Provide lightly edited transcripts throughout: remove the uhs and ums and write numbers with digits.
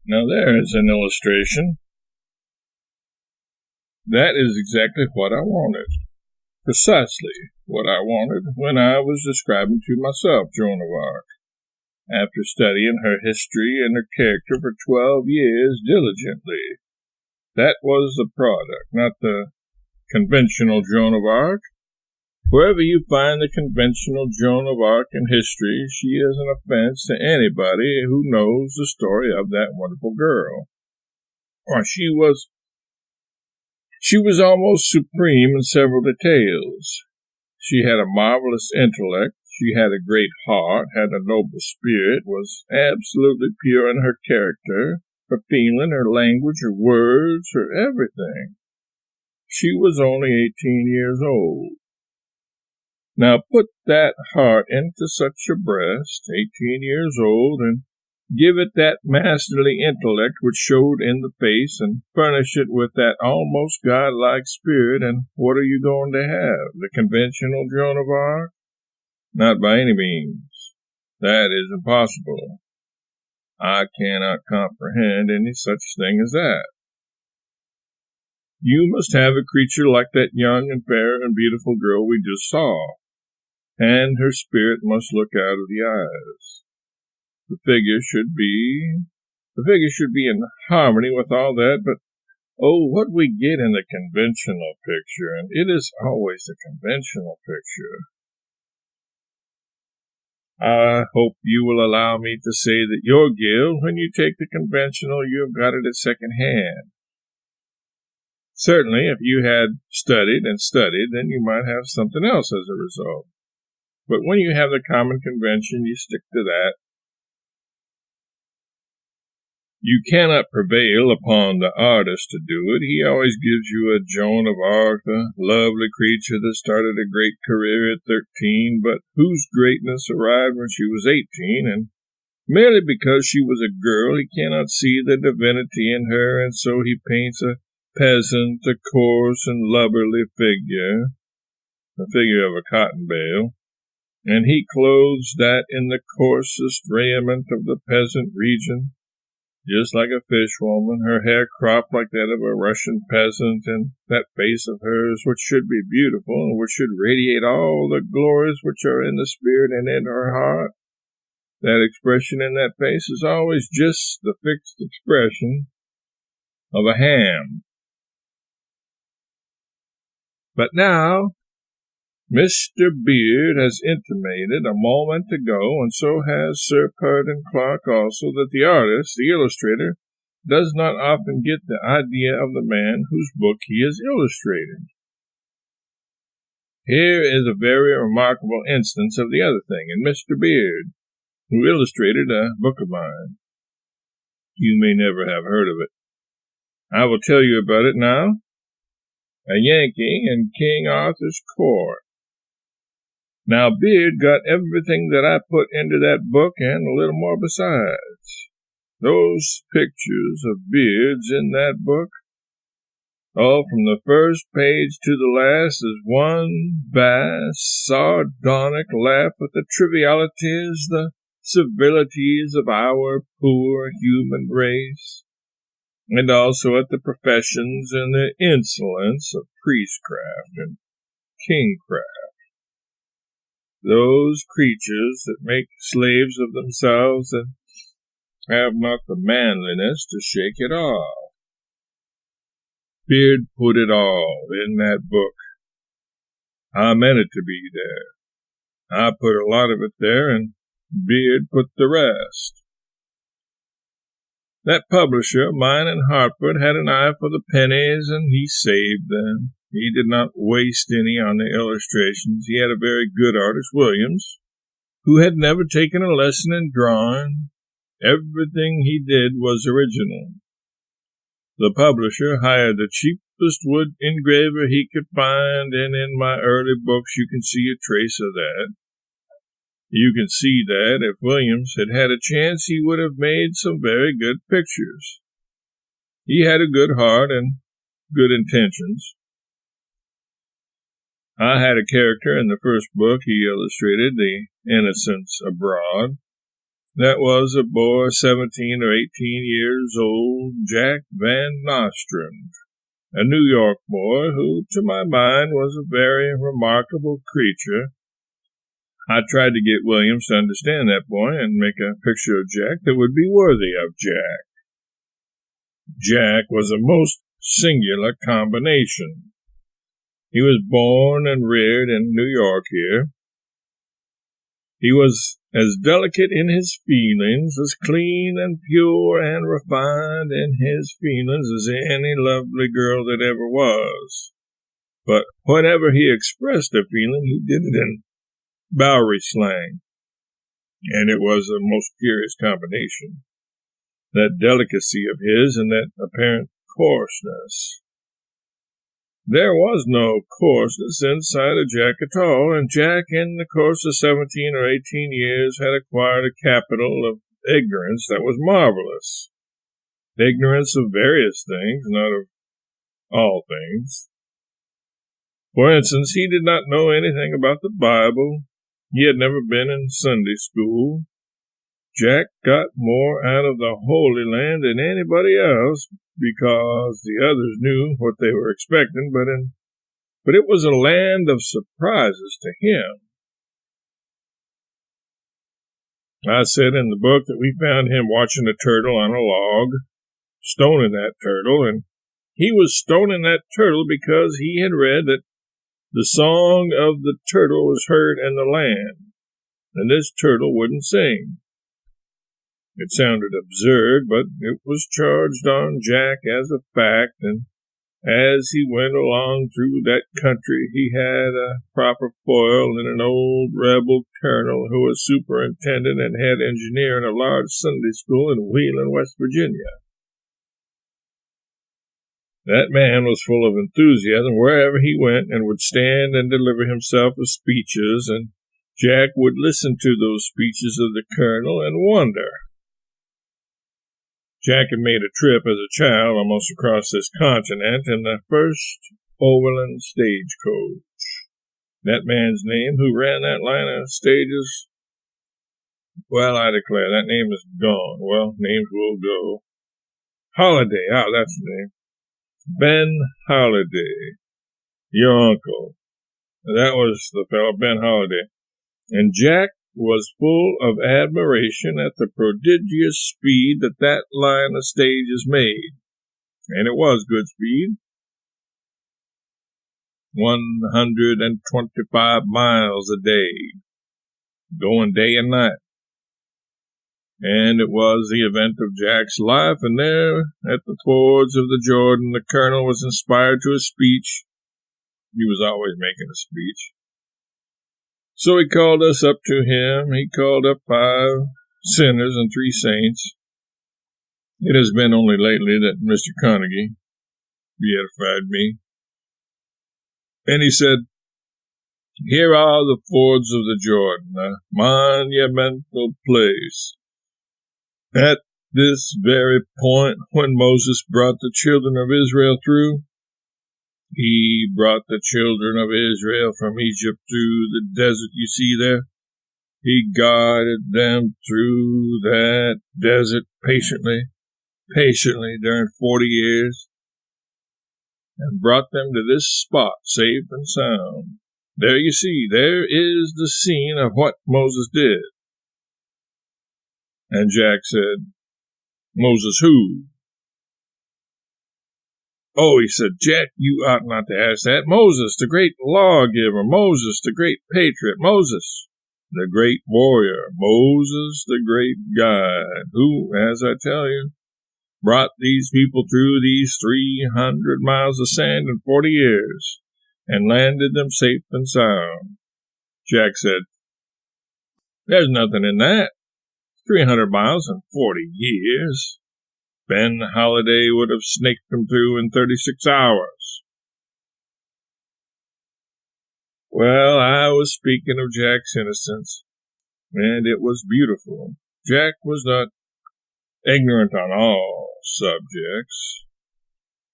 Now there is an illustration. That is exactly what I wanted. Precisely what I wanted when I was describing to myself Joan of Arc. After studying her history and her character for 12 years diligently. That was the product, not the conventional Joan of Arc. Wherever you find the conventional Joan of Arc in history, she is an offense to anybody who knows the story of that wonderful girl. Or she was almost supreme in several details. She had a marvelous intellect, she had a great heart, had a noble spirit, was absolutely pure in her character, her feeling, her language, her words, her everything. She was only 18 years old. Now put that heart into such a breast, 18 years old, and give it that masterly intellect which showed in the face, and furnish it with that almost godlike spirit, and what are you going to have? The conventional Joan of Arc? Not by any means. That is impossible. I cannot comprehend any such thing as that. You must have a creature like that young and fair and beautiful girl we just saw, and her spirit must look out of the eyes. The figure should be in harmony with all that, but oh, what we get in the conventional picture, and it is always the conventional picture. I hope you will allow me to say that your guilt, when you take the conventional, you have got it at second hand. Certainly, if you had studied, then you might have something else as a result. But when you have the common convention, you stick to that. You cannot prevail upon the artist to do it. He always gives you a Joan of Arc, a lovely creature that started a great career at 13, but whose greatness arrived when she was 18, and merely because she was a girl, he cannot see the divinity in her, and so he paints a peasant, a coarse and lubberly figure, the figure of a cotton bale, and he clothes that in the coarsest raiment of the peasant region, just like a fishwoman, her hair cropped like that of a Russian peasant, and that face of hers, which should be beautiful, and which should radiate all the glories which are in the spirit and in her heart. That expression in that face is always just the fixed expression of a ham. But now, Mr. Beard has intimated a moment ago, and so has Sir Purden Clark also, that the artist, the illustrator, does not often get the idea of the man whose book he is illustrating. Here is a very remarkable instance of the other thing in Mr. Beard, who illustrated a book of mine. You may never have heard of it. I will tell you about it now. A Yankee in King Arthur's court. Now, Beard got everything that I put into that book and a little more besides. Those pictures of Beard's in that book, all from the first page to the last, is one vast, sardonic laugh at the trivialities, the civilities of our poor human race, and also at the professions and the insolence of priestcraft and kingcraft. Those creatures that make slaves of themselves and have not the manliness to shake it off. Beard put it all in that book. I meant it to be there. I put a lot of it there, and Beard put the rest. That publisher, mine in Hartford, had an eye for the pennies, and he saved them. He did not waste any on the illustrations. He had a very good artist, Williams, who had never taken a lesson in drawing. Everything he did was original. The publisher hired the cheapest wood engraver he could find, and in my early books you can see a trace of that. You can see that if Williams had had a chance, he would have made some very good pictures. He had a good heart and good intentions. I had a character in the first book he illustrated, The Innocents Abroad. That was a boy 17 or 18 years old, Jack Van Nostrand, a New York boy who, to my mind, was a very remarkable creature. I tried to get Williams to understand that boy and make a picture of Jack that would be worthy of Jack. Jack was a most singular combination. He was born and reared in New York here. He was as delicate in his feelings, as clean and pure and refined in his feelings as any lovely girl that ever was. But whenever he expressed a feeling, he did it in Bowery slang, and it was a most curious combination. That delicacy of his and that apparent coarseness. There was no coarseness inside of Jack at all, and Jack, in the course of 17 or 18 years, had acquired a capital of ignorance that was marvelous. Ignorance of various things, not of all things. For instance, he did not know anything about the Bible. He had never been in Sunday school. Jack got more out of the Holy Land than anybody else because the others knew what they were expecting, but it was a land of surprises to him. I said in the book that we found him watching a turtle on a log, stoning that turtle, and he was stoning that turtle because he had read that the song of the turtle was heard in the land, and this turtle wouldn't sing. It sounded absurd, but it was charged on Jack as a fact, and as he went along through that country, he had a proper foil in an old rebel colonel who was superintendent and head engineer in a large Sunday school in Wheeling, West Virginia. That man was full of enthusiasm wherever he went and would stand and deliver himself with speeches, and Jack would listen to those speeches of the colonel and wonder. Jack had made a trip as a child almost across this continent in the first overland stagecoach. That man's name who ran that line of stages, well, I declare, that name is gone. Well, names will go. Holiday, that's the name. Ben Holiday, your uncle. That was the fellow, Ben Holiday. And Jack was full of admiration at the prodigious speed that line of stages made. And it was good speed. 125 miles a day, going day and night. And it was the event of Jack's life, and there, at the fords of the Jordan, the colonel was inspired to a speech. He was always making a speech. So he called us up to him. He called up 5 sinners and 3 saints. It has been only lately that Mr. Carnegie beatified me. And he said, "Here are the fords of the Jordan, a monumental place. At this very point, when Moses brought the children of Israel through, he brought the children of Israel from Egypt through the desert you see there. He guided them through that desert patiently during 40 years, and brought them to this spot safe and sound. There you see, there is the scene of what Moses did." And Jack said, "Moses who?" "Oh," he said, "Jack, you ought not to ask that. Moses, the great lawgiver. Moses, the great patriot. Moses, the great warrior. Moses, the great guide, who, as I tell you, brought these people through these 300 miles of sand in 40 years and landed them safe and sound." Jack said, "There's nothing in that. 300 miles in 40 years. Ben Holiday would have snaked them through in 36 hours. Well, I was speaking of Jack's innocence, and it was beautiful. Jack was not ignorant on all subjects.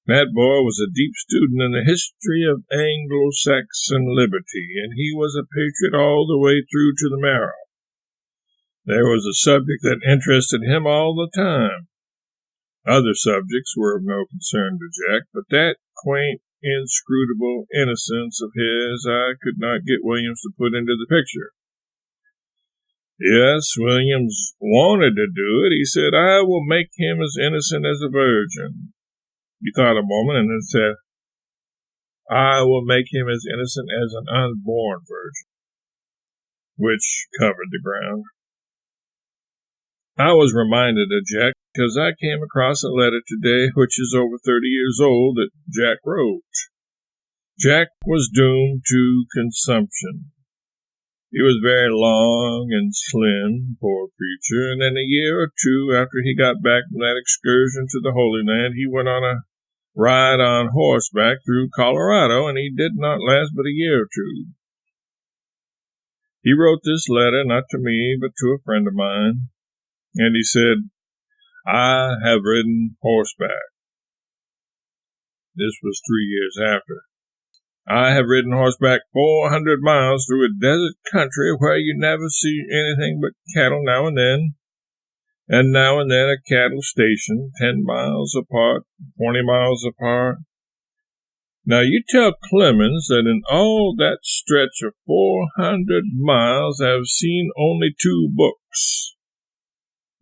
That boy was a deep student in the history of Anglo-Saxon liberty, and he was a patriot all the way through to the marrow. There was a subject that interested him all the time. Other subjects were of no concern to Jack, but that quaint, inscrutable innocence of his I could not get Williams to put into the picture. Yes, Williams wanted to do it. He said, "I will make him as innocent as a virgin." He thought a moment and then said, "I will make him as innocent as an unborn virgin," which covered the ground. I was reminded of Jack because I came across a letter today which is over 30 years old that Jack wrote. Jack was doomed to consumption. He was very long and slim, poor creature, and in a year or two after he got back from that excursion to the Holy Land, he went on a ride on horseback through Colorado, and he did not last but a year or two. He wrote this letter not to me, but to a friend of mine, and he said, "I have ridden horseback." This was 3 years after. "I have ridden horseback 400 miles through a desert country where you never see anything but cattle now and then a cattle station 10 miles apart, 20 miles apart. Now you tell Clemens that in all that stretch of 400 miles I have seen only 2 books,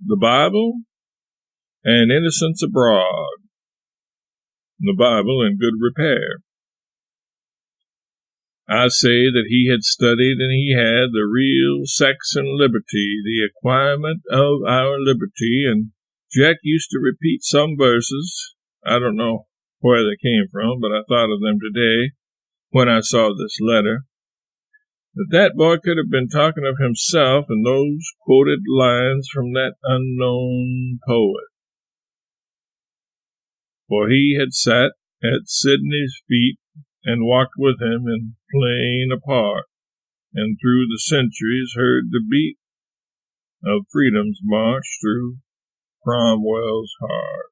the Bible and Innocents Abroad. The Bible in good repair." I say that he had studied and he had the real Saxon liberty, the acquirement of our liberty, and Jack used to repeat some verses. I don't know where they came from, but I thought of them today when I saw this letter. That boy could have been talking of himself in those quoted lines from that unknown poet. For he had sat at Sidney's feet and walked with him in plain apart, and through the centuries heard the beat of freedom's march through Cromwell's heart.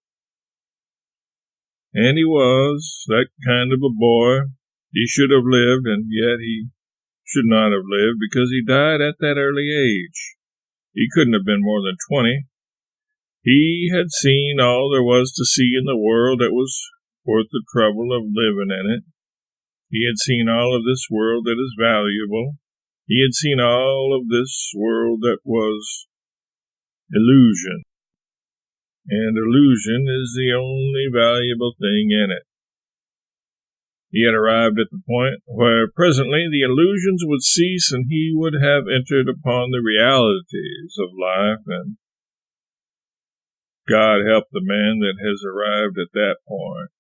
And he was that kind of a boy. He should have lived, and yet he should not have lived, because he died at that early age. He couldn't have been more than 20. He had seen all there was to see in the world that was worth the trouble of living in it. He had seen all of this world that is valuable. He had seen all of this world that was illusion. And illusion is the only valuable thing in it. He had arrived at the point where presently the illusions would cease and he would have entered upon the realities of life, and God help the man that has arrived at that point.